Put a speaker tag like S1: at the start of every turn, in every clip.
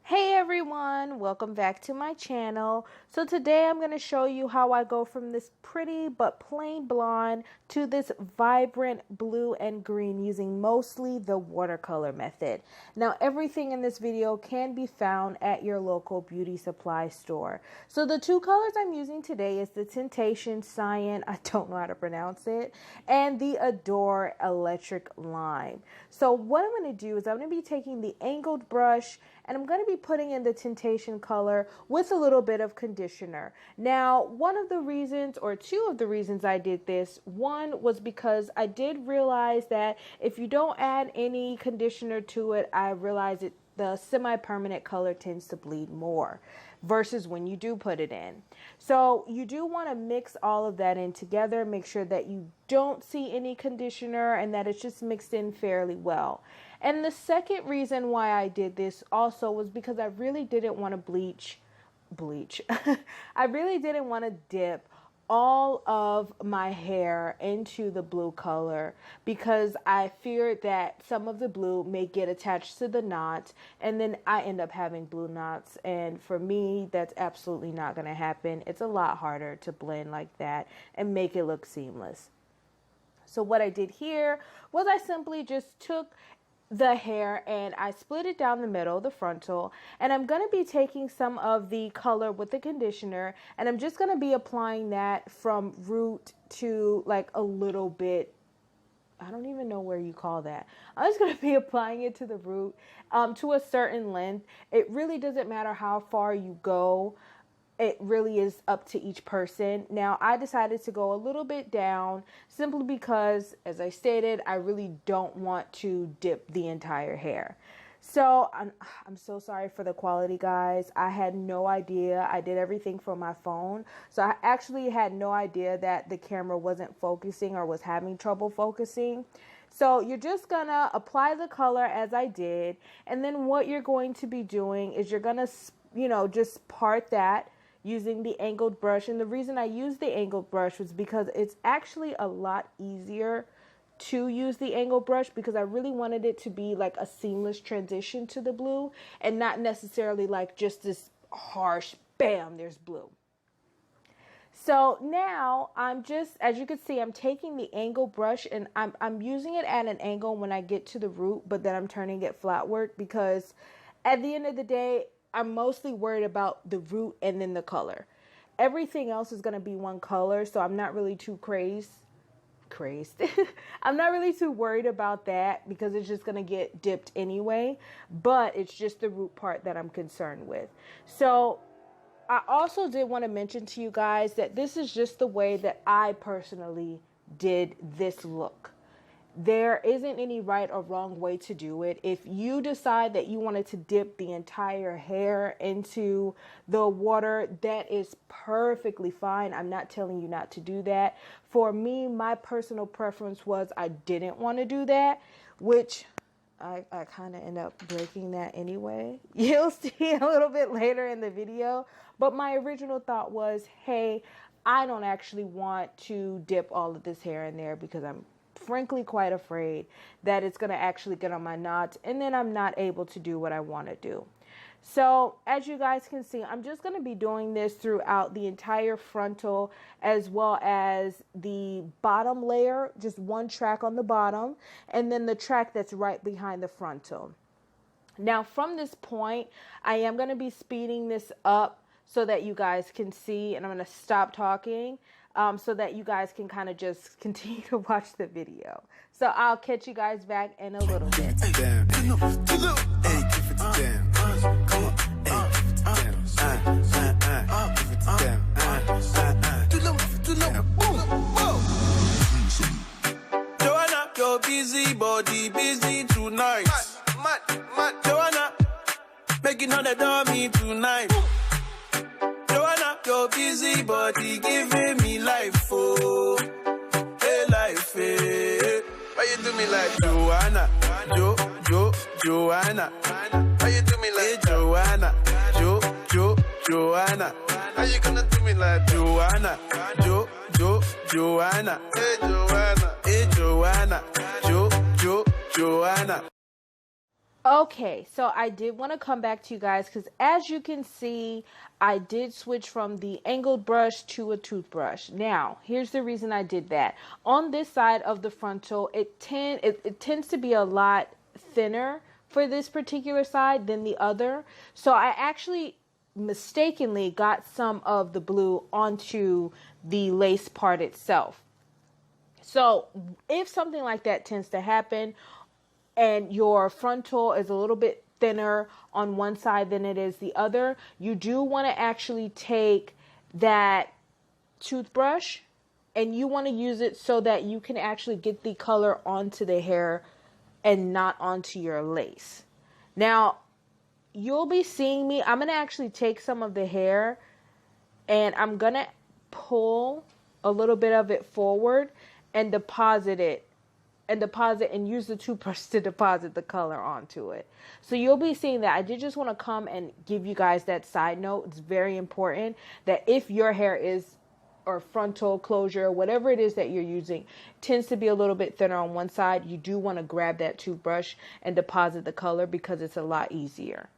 S1: Hey everyone, welcome back to my channel. So today I'm going to show you how I go from this pretty but plain blonde to this vibrant blue and green using mostly the watercolor method. Now everything in this video can be found at your local beauty supply store. So the two colors I'm using today is the Tintation Cyan, I don't know how to pronounce it, and the Adore Electric Lime. So what I'm going to do is I'm going to be taking the angled brush and I'm going to be putting in the Tintation color with a little bit of conditioner. Now, one of the reasons or two of the reasons I did this, one was because I did realize that if you don't add any conditioner to it, I realized the semi-permanent color tends to bleed more versus when you do put it in. So you do want to mix all of that in together, make sure that you don't see any conditioner and that it's just mixed in fairly well. And the second reason why I did this also was because I really didn't want to bleach. I really didn't want to dip all of my hair into the blue color because I feared that some of the blue may get attached to the knots and then I end up having blue knots, and for me that's absolutely not going to happen. It's a lot harder to blend like that and make it look seamless. So what I did here was I simply just took the hair and I split it down the middle, the frontal, and I'm going to be taking some of the color with the conditioner and I'm just going to be applying that from root to like a little bit, I don't even know where you call that. I'm just going to be applying it to the root to a certain length. It really doesn't matter how far you go. It really is up to each person. Now, I decided to go a little bit down simply because, as I stated, I really don't want to dip the entire hair. So I'm so sorry for the quality, guys. I had no idea. I did everything from my phone. So I actually had no idea that the camera wasn't focusing or was having trouble focusing. So you're just gonna apply the color as I did. And then what you're going to be doing is you're gonna, just part that using the angled brush. And the reason I used the angled brush was because it's actually a lot easier to use the angled brush because I really wanted it to be like a seamless transition to the blue and not necessarily like just this harsh bam, there's blue. So now I'm just, as you can see, I'm taking the angled brush and I'm using it at an angle when I get to the root, but then I'm turning it flatward because at the end of the day, I'm mostly worried about the root and then the color. Everything else is going to be one color, so I'm not really too crazed. I'm not really too worried about that because it's just going to get dipped anyway, but it's just the root part that I'm concerned with. So I also did want to mention to you guys that this is just the way that I personally did this look. There isn't any right or wrong way to do it. If you decide that you wanted to dip the entire hair into the water, that is perfectly fine. I'm not telling you not to do that. For me, my personal preference was I didn't want to do that, which I kind of end up breaking that anyway. You'll see a little bit later in the video. But my original thought was, hey, I don't actually want to dip all of this hair in there because I'm frankly quite afraid that it's going to actually get on my knots and then I'm not able to do what I want to do. So as you guys can see, I'm just going to be doing this throughout the entire frontal as well as the bottom layer, just one track on the bottom and then the track that's right behind the frontal. Now from this point, I am going to be speeding this up so that you guys can see, and I'm going to stop talking so that you guys can kind of just continue to watch the video. So I'll catch you guys back in a little bit.
S2: Joanna, your busy body busy tonight. Mad. Joanna, making all the dummy tonight. Joanna, your busy body giving me life, oh, hey life, hey. Why you do me like Joanna, Joanna? Why you do me like Joanna, Joanna? How you gonna do me like Joanna, Joanna? Hey Joanna, Joanna, Joanna.
S1: Okay, so I did want to come back to you guys because as you can see, I did switch from the angled brush to a toothbrush. Now, here's the reason I did that. On this side of the frontal, it tends to be a lot thinner for this particular side than the other. So I actually mistakenly got some of the blue onto the lace part itself. So if something like that tends to happen, and your frontal is a little bit thinner on one side than it is the other, you do want to actually take that toothbrush and you want to use it so that you can actually get the color onto the hair and not onto your lace. Now, you'll be seeing me, I'm going to actually take some of the hair and I'm going to pull a little bit of it forward and deposit and use the toothbrush to deposit the color onto it. So you'll be seeing that. I did just want to come and give you guys that side note. It's very important that if your hair is, or frontal closure, whatever it is that you're using, tends to be a little bit thinner on one side, you do want to grab that toothbrush and deposit the color because it's a lot easier.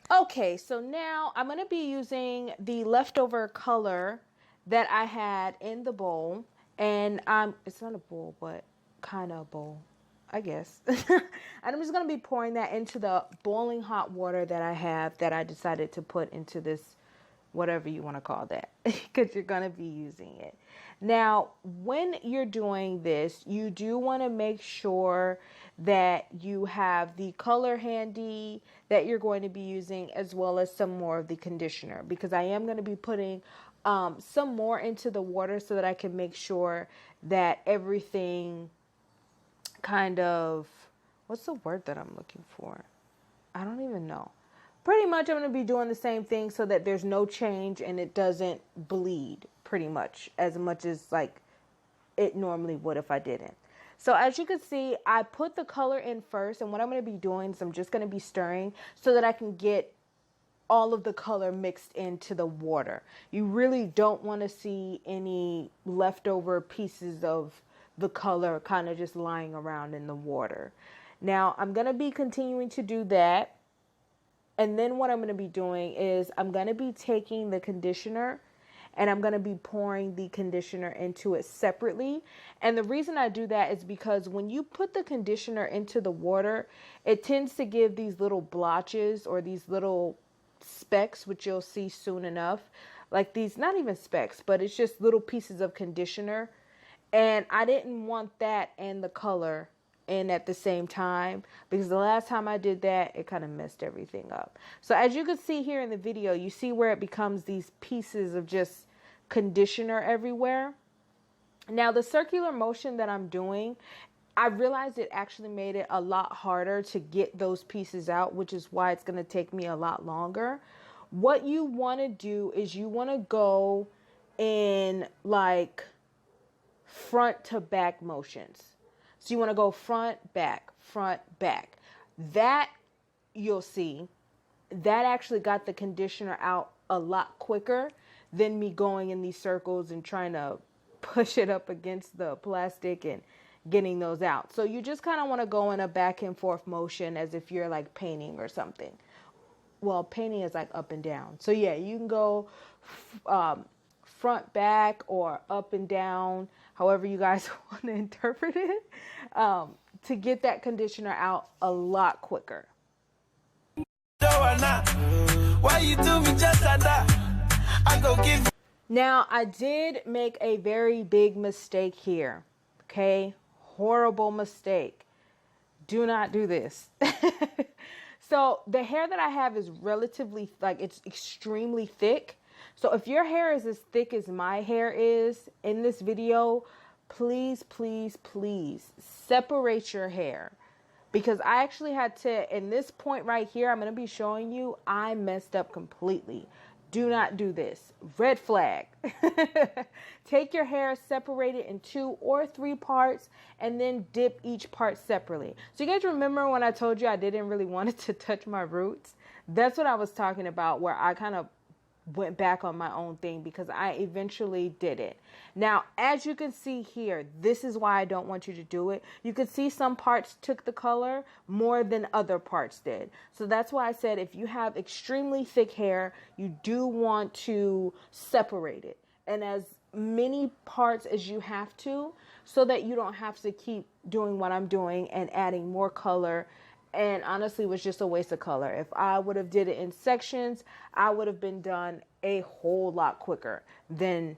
S1: Okay, so now I'm going to be using the leftover color that I had in the bowl. And it's not a bowl, but kind of a bowl, I guess. And I'm just going to be pouring that into the boiling hot water that I have that I decided to put into this, whatever you want to call that, because you're going to be using it. Now, when you're doing this, you do want to make sure that you have the color handy that you're going to be using, as well as some more of the conditioner, because I am going to be putting some more into the water so that I can make sure that everything kind of, what's the word that I'm looking for? I don't even know. Pretty much I'm going to be doing the same thing so that there's no change and it doesn't bleed pretty much as like it normally would if I didn't. So as you can see, I put the color in first, and what I'm going to be doing is I'm just going to be stirring so that I can get all of the color mixed into the water. You really don't want to see any leftover pieces of the color kind of just lying around in the water. Now I'm going to be continuing to do that. And then what I'm going to be doing is I'm going to be taking the conditioner and I'm going to be pouring the conditioner into it separately. And the reason I do that is because when you put the conditioner into the water, it tends to give these little blotches or these little specks, which you'll see soon enough. Like these, not even specks, but it's just little pieces of conditioner. And I didn't want that and the color in at the same time, because the last time I did that, it kind of messed everything up. So as you can see here in the video, you see where it becomes these pieces of just conditioner everywhere. Now the circular motion that I'm doing, I realized it actually made it a lot harder to get those pieces out, which is why it's going to take me a lot longer. What you want to do is you want to go in like front to back motions. So you want to go front, back, front, back. That, you'll see, that actually got the conditioner out a lot quicker than me going in these circles and trying to push it up against the plastic and getting those out. So you just kind of want to go in a back and forth motion as if you're like painting or something. Well, painting is like up and down. So yeah, you can go front, back, or up and down, however you guys want to interpret it, to get that conditioner out a lot quicker. Why you do me just like that? I go give. Now, I did make a very big mistake here. Okay? Horrible mistake. Do not do this. So the hair that I have is relatively, like, it's extremely thick. So if your hair is as thick as my hair is in this video, please, please, please separate your hair. Because I actually had to, in this point right here, I'm going to be showing you, I messed up completely. Do not do this. Red flag. Take your hair, separate it in 2 or 3 parts, and then dip each part separately. So you guys remember when I told you I didn't really want it to touch my roots? That's what I was talking about, where I kind of went back on my own thing because I eventually did it. Now, as you can see here, this is why I don't want you to do it. You can see some parts took the color more than other parts did. So that's why I said if you have extremely thick hair, you do want to separate it. And as many parts as you have to, so that you don't have to keep doing what I'm doing and adding more color. And honestly, it was just a waste of color. If I would have did it in sections, I would have been done a whole lot quicker than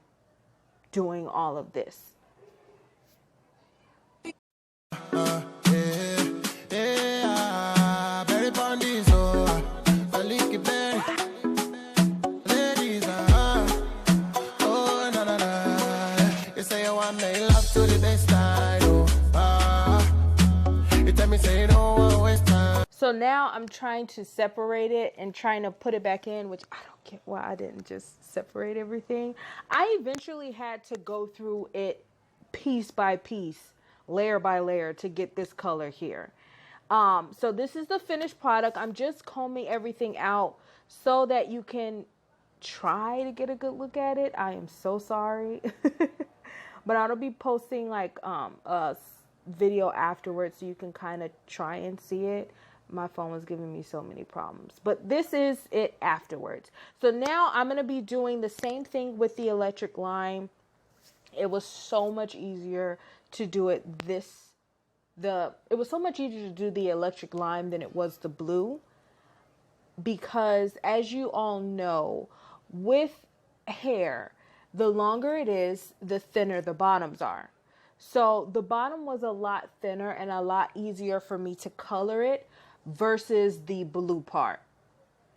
S1: doing all of this. So now I'm trying to separate it and trying to put it back in, which I don't get why I didn't just separate everything. I eventually had to go through it piece by piece, layer by layer to get this color here. So this is the finished product. I'm just combing everything out so that you can try to get a good look at it. I am so sorry. But I'll be posting like a video afterwards so you can kind of try and see it. My phone was giving me so many problems, but this is it afterwards. So now I'm going to be doing the same thing with the electric lime. It was so much easier to do it it was so much easier to do the electric lime than it was the blue, because as you all know, with hair, the longer it is, the thinner the bottoms are. So the bottom was a lot thinner and a lot easier for me to color it versus the blue part,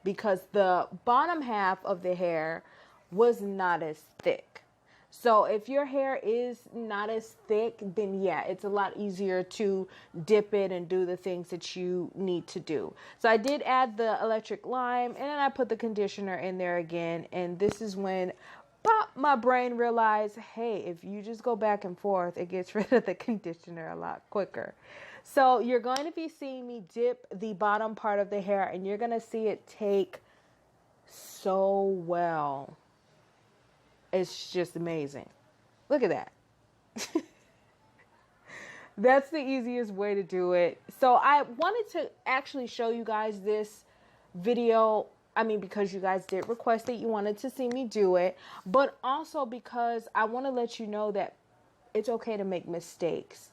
S1: because the bottom half of the hair was not as thick. So if your hair is not as thick, then yeah, it's a lot easier to dip it and do the things that you need to do. So I did add the electric lime, and then I put the conditioner in there again, and this is when my brain realized, hey, if you just go back and forth, it gets rid of the conditioner a lot quicker. So you're going to be seeing me dip the bottom part of the hair, and you're going to see it take so well. It's just amazing. Look at that. That's the easiest way to do it. So I wanted to actually show you guys this video. I mean, because you guys did request it, you wanted to see me do it, but also because I want to let you know that it's okay to make mistakes.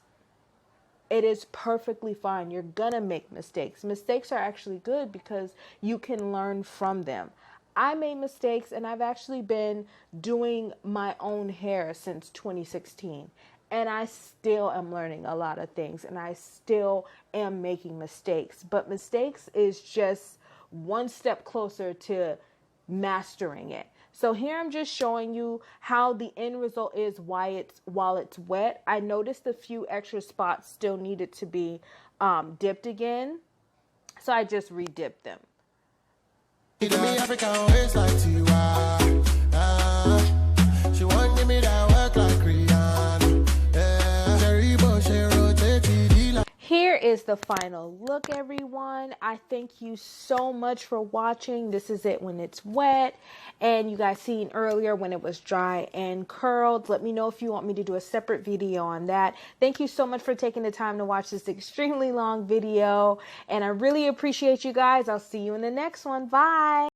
S1: It is perfectly fine. You're gonna make mistakes. Mistakes are actually good because you can learn from them. I made mistakes, and I've actually been doing my own hair since 2016. And I still am learning a lot of things, and I still am making mistakes. But mistakes is just one step closer to mastering it. So here I'm just showing you how the end result is while it's wet. I noticed a few extra spots still needed to be dipped again, so I just re-dipped them. Here is the final look, everyone. I thank you so much for watching. This is it when it's wet, and you guys seen earlier when it was dry and curled. Let me know if you want me to do a separate video on that. Thank you so much for taking the time to watch this extremely long video, and I really appreciate you guys. I'll see you in the next one. Bye.